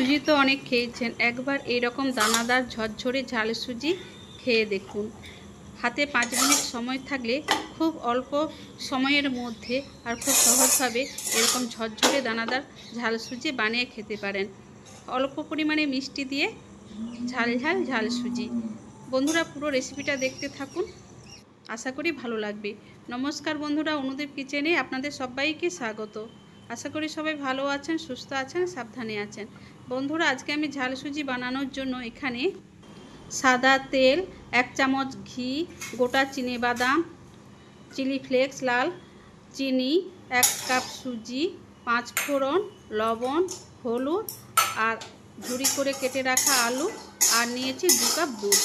সুজি তো অনেক খেয়েছেন, একবার এইরকম দানাদার ঝরঝরে ঝাল সুজি খেয়ে দেখুন। হাতে 5 মিনিট সময় থাকলে খুব অল্প সময়ের মধ্যে আর খুব সহজভাবে এরকম ঝরঝরে দানাদার ঝাল সুজি বানিয়ে খেতে পারেন। অল্প পরিমাণে মিষ্টি দিয়ে ঝাল ঝাল ঝাল সুজি। বন্ধুরা, পুরো রেসিপিটা দেখতে থাকুন, আশা করি ভালো লাগবে। নমস্কার বন্ধুরা, অনুদীপ কিচেনে আপনাদের সবাইকে স্বাগত। আশা করি সবাই ভালো আছেন, সুস্থ আছেন, সাবধানে আছেন। বন্ধুরা, আজকে আমি ঝাল সুজি বানানোর জন্য এখানে সাদা তেল, 1 চামচ ঘি, গোটা চিনে বাদাম, চিলি ফ্লেক্স, লাল চিনি, 1 কাপ সুজি, 5 ফোড়ন, লবণ, হলুদ আর ঝুরি করে কেটে রাখা আলু আর নিয়েছি 2 কাপ দুধ।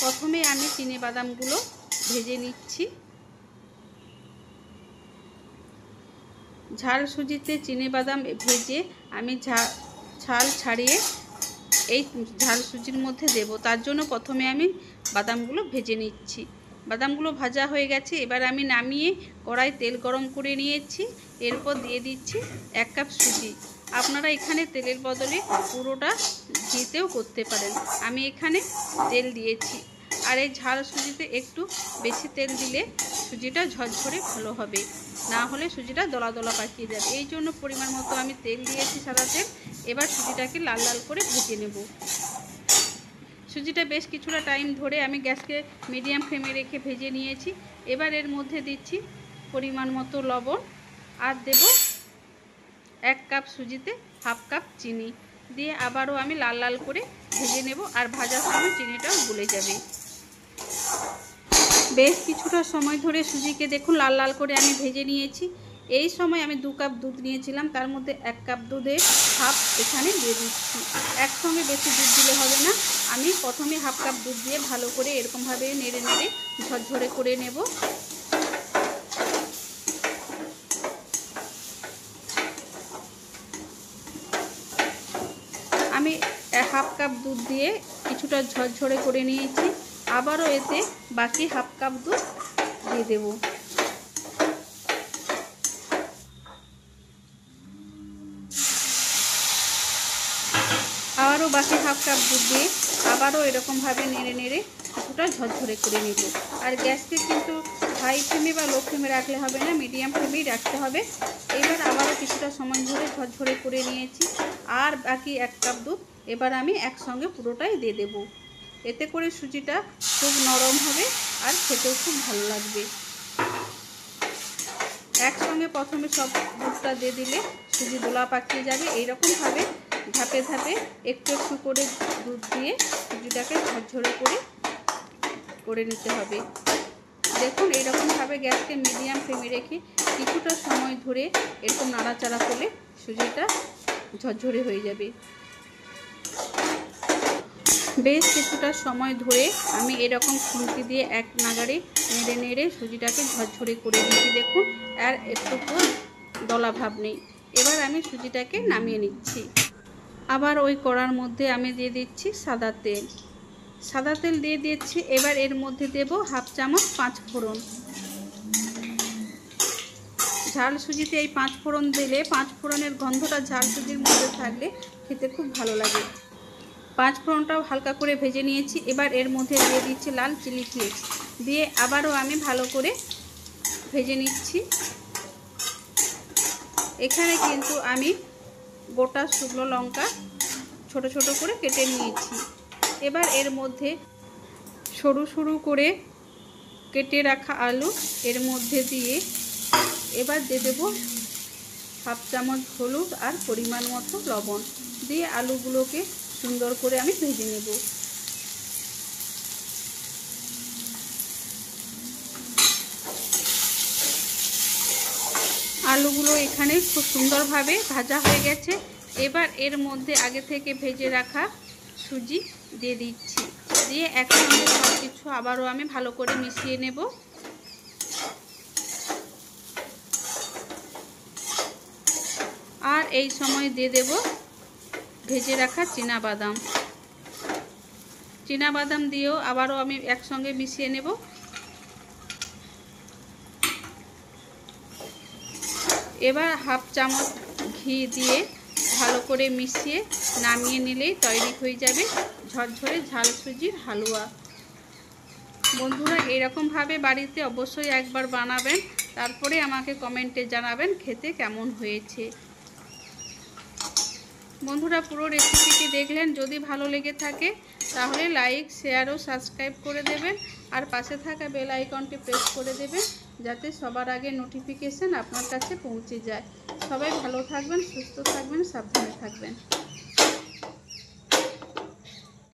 প্রথমে আমি চিনে বাদামগুলো ভেজে নিচ্ছি। ঝাল সুজিতে চিনে বাদাম ভেজে আমি ছাল ছাড়িয়ে এই ঝাল সুজির মধ্যে দেব। তার জন্য প্রথমে আমি বাদামগুলো ভেজে নিচ্ছি। বাদামগুলো ভাজা হয়ে গেছে, এবার আমি নামিয়ে কড়াই তেল গরম করে নিয়েছি। এরপর দিয়ে দিচ্ছি 1 কাপ সুজি। আপনারা এখানে তেলের বদলে পুরোটা ঘিতেও করতে পারেন। আমি এখানে তেল দিয়েছি। আর এই ঝাল সুজিতে একটু বেশি তেল দিলে সুজিটা ঝরঝরে ভালো হবে, না হলে সুজিটা দলা দলা পাকিয়ে যাবে। এই জন্য পরিমাণ মতো আমি তেল দিয়েছি, সাদা তেল। এবার সুজিটাকে লাল লাল করে ভেজে নেব। সুজিটা বেশ কিছুটা টাইম ধরে আমি গ্যাসকে মিডিয়াম ফ্লেমে রেখে ভেজে নিয়েছি। এবার এর মধ্যে দিচ্ছি পরিমাণ মতো লবণ আর দেব 1 কাপ সুজিতে 1/2 কাপ চিনি দিয়ে আবারও আমি লাল লাল করে ভেজে নেব। আর ভাজার সময় চিনিটাও গলে যাবে। বেশ কিছুটা সময় ধরে সুজিকে দেখুন লাল লাল করে আমি ভেজে নিয়েছি। এই সময় আমি 2 কাপ দুধ নিয়েছিলাম, তার মধ্যে 1 কাপ দুধের হাফ এখানে দিয়ে দিচ্ছি। একসঙ্গে বেশি দুধ দিলে হবে না। আমি প্রথমে 1/2 কাপ দুধ দিয়ে ভালো করে এরকমভাবে নেড়ে নেড়ে ঝরঝরে করে নেব। আমি 1/2 কাপ দুধ দিয়ে কিছুটা ঝরঝরে করে নিয়েছি। আবারও এতে বাকি 1/2 কাপ দুধ দিয়ে দেব। আবারও বাকি 1/2 কাপ দুধ দিয়ে আবারও এরকমভাবে নেড়ে নেড়ে কিছুটা ঝরঝরে করে নেব। আর গ্যাসকে কিন্তু হাই ফ্লেমে বা লো ফ্লেমে রাখলে হবে না, মিডিয়াম ফ্লেমেই রাখতে হবে। এবার আবারও কিছুটা সময় ধরে ঝরঝরে করে নিয়েছি। আর বাকি 1 কাপ দুধ এবার আমি একসঙ্গে পুরোটাই দিয়ে দেব। এতে করে সুজিটা খুব নরম হবে আর খেতেও খুব ভালো লাগবে। একসঙ্গে প্রথমে সব দুধটা দিয়ে দিলে সুজি দোলা পাকিয়ে যাবে। এইরকমভাবে ধাপে ধাপে একটু একটু করে দুধ দিয়ে সুজিটাকে ঝরঝরে করে নিতে হবে। দেখুন, এইরকমভাবে গ্যাসকে মিডিয়াম ফ্লেমে রেখে কিছুটা সময় ধরে এরকম নাড়াচাড়া করলে সুজিটা ঝরঝরে হয়ে যাবে। বেশ কিছুটা সময় ধরে আমি এরকম খুন্তি দিয়ে এক নাগাড়ে নেড়ে নেড়ে সুজিটাকে ঝরঝরে করে নিচ্ছি। দেখুন, আর একটুকু দলা ভাব নেই। এবার আমি সুজিটাকে নামিয়ে নিচ্ছি। আবার ওই কড়ার মধ্যে আমি দিয়ে দিচ্ছি সাদা তেল। সাদা তেল দিয়ে দিচ্ছি। এবার এর মধ্যে দেব 1/2 চামচ 5 ফোড়ন। ঝাল সুজিতে এই 5 ফোড়ন দিলে 5 ফোড়নের গন্ধটা ঝাল সুজির মধ্যে থাকলে খেতে খুব ভালো লাগে। 5 ফোড়নটাও হালকা করে ভেজে নিয়েছি। এবার এর মধ্যে দিয়ে দিচ্ছি লাল চিলি ফ্লেক্স দিয়ে আবারও আমি ভালো করে ভেজে নিচ্ছি। এখানে কিন্তু আমি গোটা শুকনো লঙ্কা ছোট ছোট করে কেটে নিয়েছি। এবার এর মধ্যে সরু সরু করে কেটে রাখা আলু এর মধ্যে দিয়ে এবার দিয়ে দেবো 1/2 চামচ হলুদ আর পরিমাণ মতো লবণ দিয়ে আলুগুলোকে সুন্দর করে আমি ভেজে নেব। আলুগুলো এখানে খুব সুন্দরভাবে ভাজা হয়ে গেছে। এবার এর মধ্যে আগে থেকে ভেজে রাখা সুজি দিয়ে দিচ্ছি। দিয়ে একসঙ্গে সব কিছু আবারও আমি ভালো করে মিশিয়ে নেব। আর এই সময় দিয়ে দেব ভেজে রাখা চীনাবাদাম। চীনাবাদাম দিয়েও আবারও আমি একসঙ্গে মিশিয়ে নেব। এবার 1/2 চামচ ঘি দিয়ে ভালো করে মিশিয়ে নামিয়ে নিলেই তৈরি হয়ে যাবে ঝরঝরে ঝাল সুজির হালুয়া। বন্ধুরা এরকমভাবে বাড়িতে অবশ্যই একবার বানাবেন, তারপরে আমাকে কমেন্টে জানাবেন খেতে কেমন হয়েছে। বন্ধুরা পুরো রেসিপিটি দেখলেন, যদি ভালো লেগে থাকে তাহলে লাইক, শেয়ার ও সাবস্ক্রাইব করে দেবেন, আর পাশে থাকা বেল আইকনটি প্রেস করে দেবেন যাতে সবার আগে নোটিফিকেশন আপনার কাছে পৌঁছে যায়। সবাই ভালো থাকবেন, সুস্থ থাকবেন, সাবধানে থাকবেন।